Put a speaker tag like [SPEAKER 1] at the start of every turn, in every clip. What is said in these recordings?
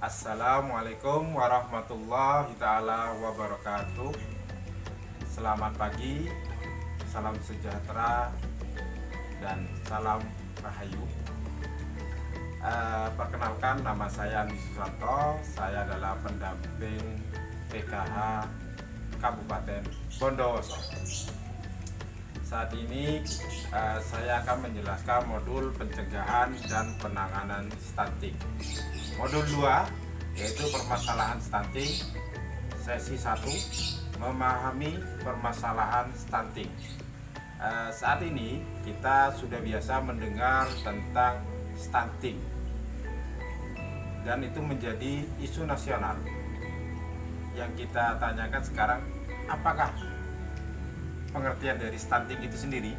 [SPEAKER 1] Assalamualaikum warahmatullahi ta'ala wabarakatuh. Selamat pagi, salam sejahtera, dan salam rahayu. Perkenalkan, nama saya Andi Susanto. Saya adalah pendamping PKH Kabupaten Bondowoso. Saat ini saya akan menjelaskan modul pencegahan dan penanganan stunting. Modul 2 yaitu permasalahan stunting. Sesi 1 memahami permasalahan stunting. Saat ini kita sudah biasa mendengar tentang stunting dan itu menjadi isu nasional. Yang kita tanyakan sekarang, apakah pengertian dari stunting itu sendiri?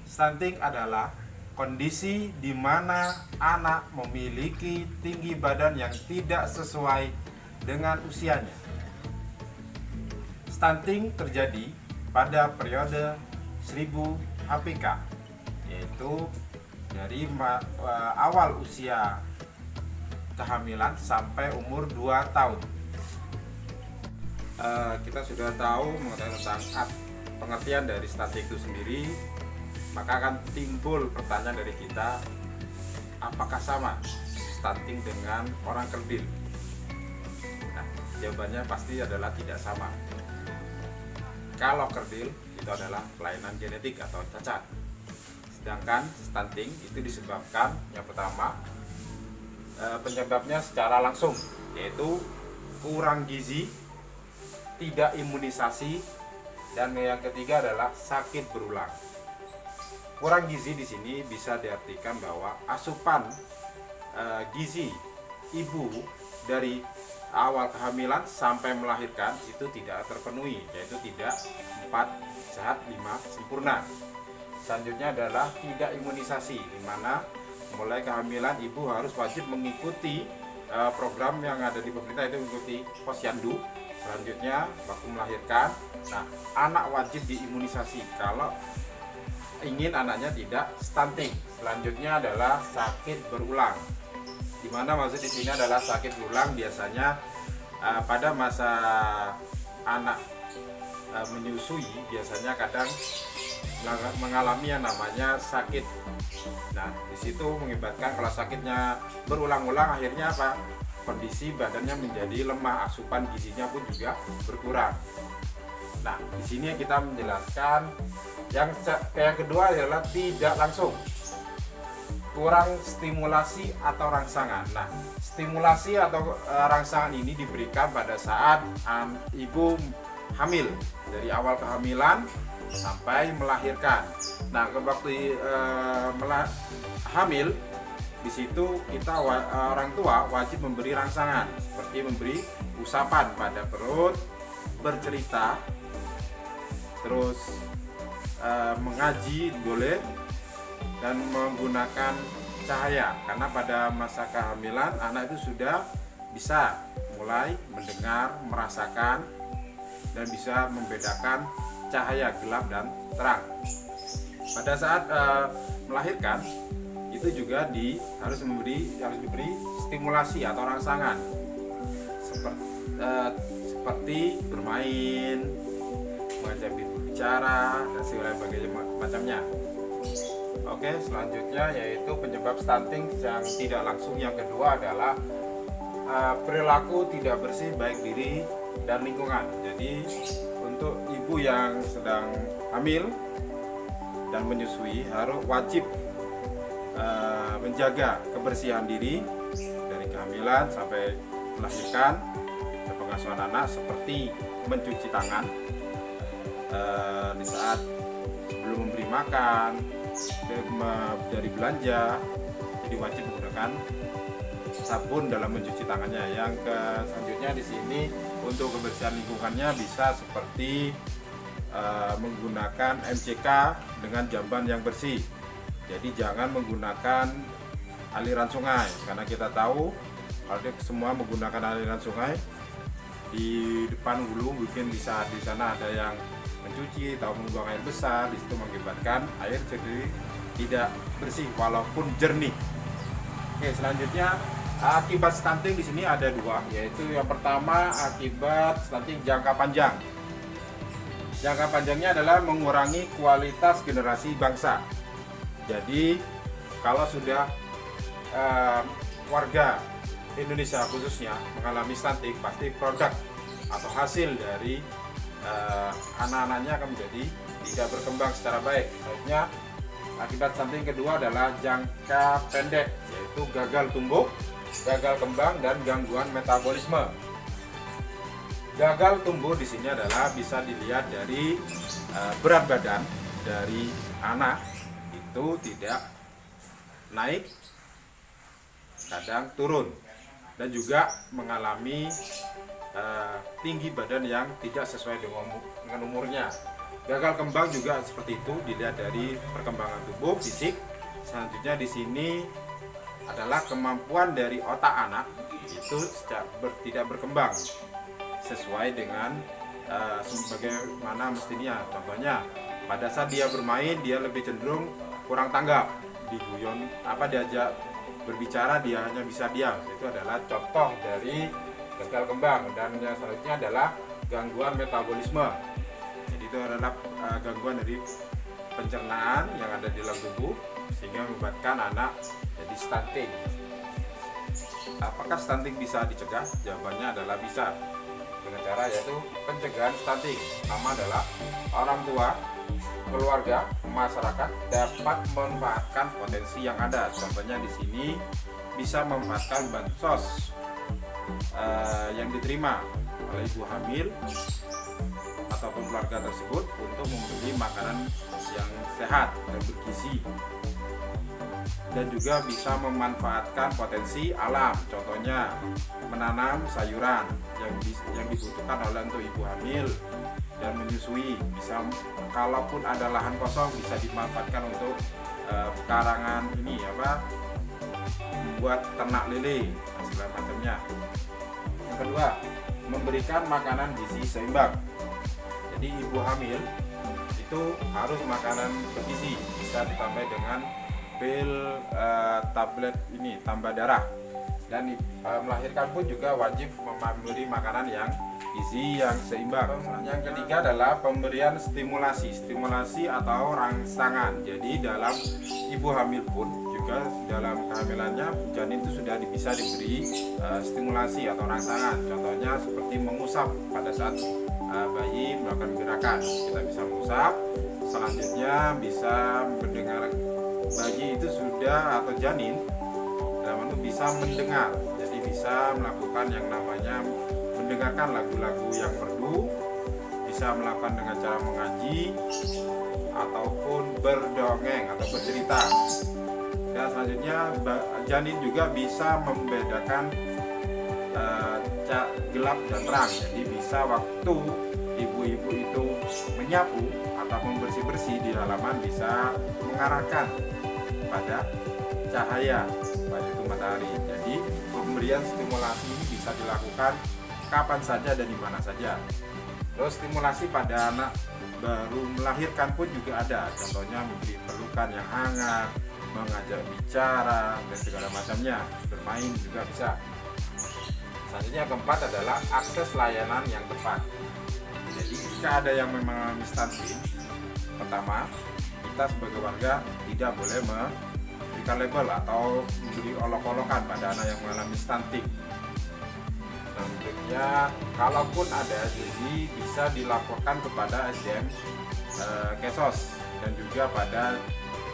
[SPEAKER 1] Stunting adalah kondisi di mana anak memiliki tinggi badan yang tidak sesuai dengan usianya. Stunting terjadi pada periode 1000 HPK, yaitu dari awal usia kehamilan sampai umur 2 tahun. Kita sudah tahu mengenai tentang pengertian dari stunting itu sendiri. Maka akan timbul pertanyaan dari kita, apakah sama stunting dengan orang kerdil? Nah, jawabannya pasti adalah tidak sama. Kalau kerdil itu adalah kelainan genetik atau cacat. Sedangkan stunting itu disebabkan, yang pertama, penyebabnya secara langsung, yaitu kurang gizi, tidak imunisasi, dan yang ketiga adalah sakit berulang. Kurang gizi di sini bisa diartikan bahwa asupan gizi ibu dari awal kehamilan sampai melahirkan itu tidak terpenuhi, yaitu tidak 4 sehat 5 sempurna. Selanjutnya adalah tidak imunisasi, di mana mulai kehamilan ibu harus wajib mengikuti program yang ada di pemerintah, itu mengikuti posyandu. Selanjutnya waktu melahirkan, nah anak wajib diimunisasi kalau ingin anaknya tidak stunting. Selanjutnya adalah sakit berulang, di mana maksud di sini adalah sakit berulang biasanya pada masa anak menyusui, biasanya kadang mengalami yang namanya sakit. Nah, di situ mengibatkan kalau sakitnya berulang-ulang, akhirnya apa? Kondisi badannya menjadi lemah, asupan gizinya pun juga berkurang. Nah, di sini kita menjelaskan yang kedua adalah tidak langsung, kurang stimulasi atau rangsangan. Nah, stimulasi atau rangsangan ini diberikan pada saat ibu hamil, dari awal kehamilan sampai melahirkan. Nah, waktu hamil, di situ kita orang tua wajib memberi rangsangan, seperti memberi usapan pada perut, bercerita, terus mengaji boleh, dan menggunakan cahaya, karena pada masa kehamilan anak itu sudah bisa mulai mendengar, merasakan, dan bisa membedakan cahaya gelap dan terang. Pada saat melahirkan itu juga harus diberi stimulasi atau rangsangan, seperti bermain, mengajak bicara, dan segala macamnya. Oke, selanjutnya yaitu penyebab stunting yang tidak langsung. Yang kedua adalah perilaku tidak bersih baik diri dan lingkungan. Jadi untuk ibu yang sedang hamil dan menyusui harus wajib menjaga kebersihan diri dari kehamilan sampai melahirkan, dan pengasuhan anak seperti mencuci tangan di saat sebelum memberi makan, dari belanja, jadi wajib menggunakan sabun dalam mencuci tangannya. Yang selanjutnya di sini untuk kebersihan lingkungannya bisa seperti menggunakan MCK dengan jamban yang bersih. Jadi jangan menggunakan aliran sungai, karena kita tahu kalau semua menggunakan aliran sungai, di depan hulu mungkin di saat di sana ada yang mencuci atau membuang air besar, di situ mengakibatkan air jadi tidak bersih walaupun jernih. Oke, selanjutnya Akibat stunting di sini ada dua, yaitu yang pertama akibat stunting jangka panjang. Jangka panjangnya adalah mengurangi kualitas generasi bangsa. Jadi kalau sudah warga Indonesia khususnya mengalami stunting, pasti produk atau hasil dari anak-anaknya akan menjadi tidak berkembang secara baik. Selanjutnya akibat stunting kedua adalah jangka pendek, yaitu gagal tumbuh, gagal kembang, dan gangguan metabolisme. Gagal tumbuh di sini adalah bisa dilihat dari berat badan dari anak itu tidak naik, kadang turun, dan juga mengalami tinggi badan yang tidak sesuai dengan umurnya. Gagal kembang juga seperti itu, dilihat dari perkembangan tubuh fisik. Selanjutnya di sini adalah kemampuan dari otak anak itu tidak berkembang sesuai dengan sebagaimana mestinya. Contohnya pada saat dia bermain, dia lebih cenderung kurang tanggap, diguyon diajak berbicara dia hanya bisa diam. Itu adalah contoh dari gagal kembang. Dan yang selanjutnya adalah gangguan metabolisme. Jadi itu adalah gangguan dari pencernaan yang ada di dalam tubuh sehingga menyebabkan anak jadi stunting. Apakah stunting bisa dicegah? Jawabannya adalah bisa, dengan cara yaitu pencegahan stunting. Pertama adalah orang tua, keluarga, masyarakat dapat memanfaatkan potensi yang ada. Contohnya di sini bisa memanfaatkan bansos yang diterima oleh ibu hamil ataupun keluarga tersebut untuk membeli makanan yang sehat dan bergizi. Dan juga bisa memanfaatkan potensi alam, contohnya menanam sayuran yang dibutuhkan oleh untuk ibu hamil dan menyusui. Bisa, kalaupun ada lahan kosong, bisa dimanfaatkan untuk pekarangan buat ternak lele dan segala macamnya. Yang kedua, memberikan makanan gizi seimbang. Jadi ibu hamil itu harus makanan bergizi, bisa ditambah dengan pil tablet tambah darah. Dan melahirkan pun juga wajib memberi makanan yang gizi yang seimbang. Yang ketiga adalah pemberian stimulasi atau rangsangan. Jadi dalam ibu hamil pun juga dalam kehamilannya janin itu sudah bisa diberi stimulasi atau rangsangan. Contohnya seperti mengusap pada saat bayi melakukan gerakan, kita bisa mengusap. Selanjutnya bisa mendengar, bayi itu sudah atau janin dalam itu bisa mendengar, jadi bisa melakukan yang namanya mendengarkan lagu-lagu yang merdu, bisa melakukan dengan cara mengaji ataupun berdongeng atau bercerita. Dan selanjutnya janin juga bisa membedakan gelap dan terang, jadi bisa waktu ibu-ibu itu menyapu ataupun bersih-bersih di halaman bisa mengarahkan pada cahaya, pada itu matahari. Jadi pemberian stimulasi ini bisa dilakukan kapan saja dan di mana saja. Terus stimulasi pada anak baru melahirkan pun juga ada, contohnya memberi pelukan yang hangat, mengajak bicara dan segala macamnya, bermain juga bisa. Selanjutnya keempat adalah akses layanan yang tepat. Jadi jika ada yang mengalami stunting, pertama, kita sebagai warga tidak boleh memberikan label atau memberi olok-olokan pada anak yang mengalami stunting. Selanjutnya, kalaupun ada, jadi bisa dilaporkan kepada SDM Kesos dan juga pada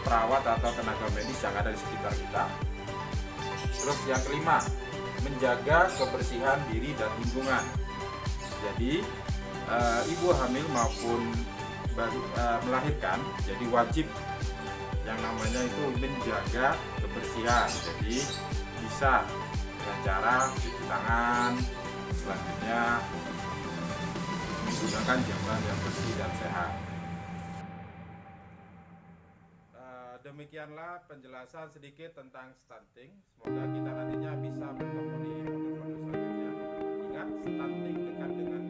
[SPEAKER 1] perawat atau tenaga medis yang ada di sekitar kita. Terus yang kelima, menjaga kebersihan diri dan lingkungan. Jadi ibu hamil maupun baru melahirkan, jadi wajib yang namanya itu menjaga kebersihan. Jadi bisa dengan cara cuci tangan, selanjutnya menggunakan jamban yang bersih dan sehat. Demikianlah penjelasan sedikit tentang stunting. Semoga kita nantinya bisa bertemu di modul-modul selanjutnya. Ingat, stunting dekat dengan